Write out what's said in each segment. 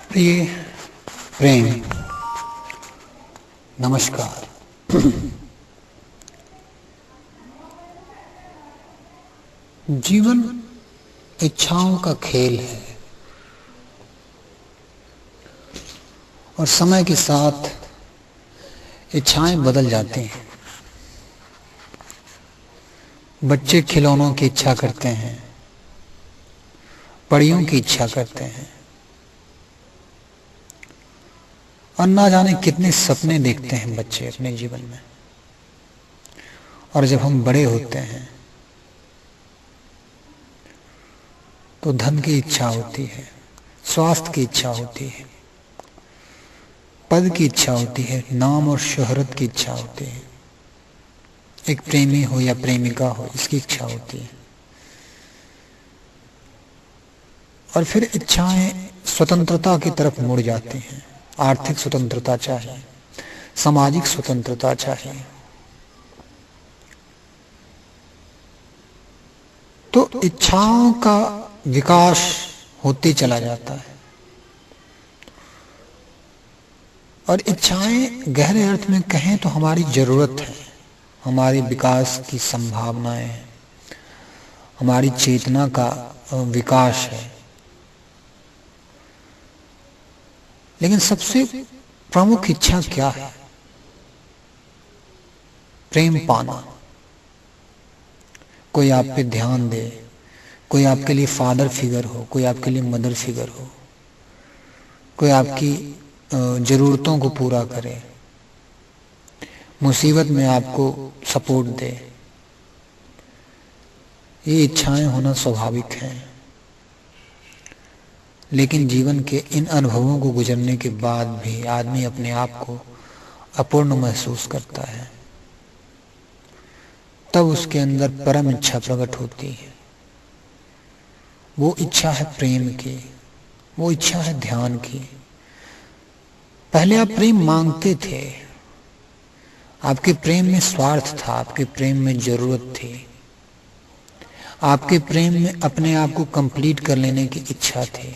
प्रिय प्रेम, नमस्कार। जीवन इच्छाओं का खेल है और समय के साथ इच्छाएं बदल जाती हैं। बच्चे खिलौनों की इच्छा करते हैं, परियों की इच्छा करते हैं और ना जाने कितने सपने देखते हैं बच्चे अपने जीवन में। और जब हम बड़े होते हैं तो धन की इच्छा होती है, स्वास्थ्य की इच्छा होती है, पद की इच्छा होती है, नाम और शोहरत की इच्छा होती है, एक प्रेमी हो या प्रेमिका हो इसकी इच्छा होती है। और फिर इच्छाएं स्वतंत्रता की तरफ मुड़ जाती हैं। आर्थिक स्वतंत्रता चाहिए, सामाजिक स्वतंत्रता चाहिए। तो इच्छाओं का विकास होते चला जाता है और इच्छाएं गहरे अर्थ में कहें तो हमारी जरूरत है, हमारे विकास की संभावनाएं हैं, हमारी चेतना का विकास है। लेकिन सबसे प्रमुख इच्छा क्या है? प्रेम पाना। कोई आप पे ध्यान दे, कोई आपके लिए फादर फिगर हो, कोई आपके लिए मदर फिगर हो, कोई आपकी जरूरतों को पूरा करे, मुसीबत में आपको सपोर्ट दे। ये इच्छाएं होना स्वाभाविक है। लेकिन जीवन के इन अनुभवों को गुजरने के बाद भी आदमी अपने आप को अपूर्ण महसूस करता है। तब उसके अंदर परम इच्छा प्रकट होती है। वो इच्छा है प्रेम की, वो इच्छा है ध्यान की। पहले आप प्रेम मांगते थे, आपके प्रेम में स्वार्थ था, आपके प्रेम में जरूरत थी, आपके प्रेम में अपने आप को कंप्लीट कर लेने की इच्छा थी।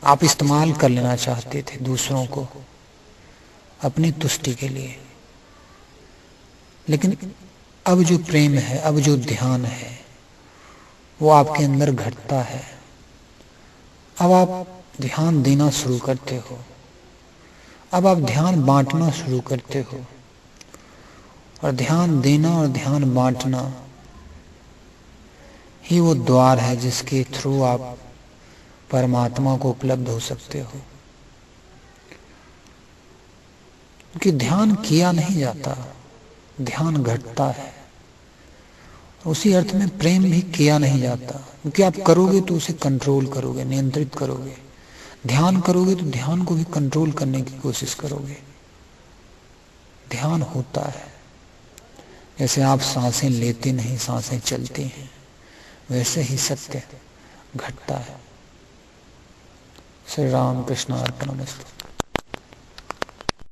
आप इस्तेमाल कर लेना चाहते थे दूसरों को अपनी तुष्टि के लिए। लेकिन अब जो प्रेम है, अब जो ध्यान है, वो आपके अंदर घटता है। अब आप ध्यान देना शुरू करते हो, अब आप ध्यान बांटना शुरू करते हो। और ध्यान देना और ध्यान बांटना ही वो द्वार है जिसके थ्रू आप परमात्मा को उपलब्ध हो सकते हो। क्योंकि ध्यान किया नहीं जाता, ध्यान घटता है। उसी अर्थ में प्रेम भी किया नहीं जाता, क्योंकि आप करोगे तो उसे कंट्रोल करोगे, नियंत्रित करोगे। ध्यान करोगे तो ध्यान को भी कंट्रोल करने की कोशिश करोगे। ध्यान होता है। जैसे आप सांसें लेते नहीं, सांसें चलती हैं, वैसे ही सत्य घटता है। श्री राम कृष्ण अर्पणमस्तु।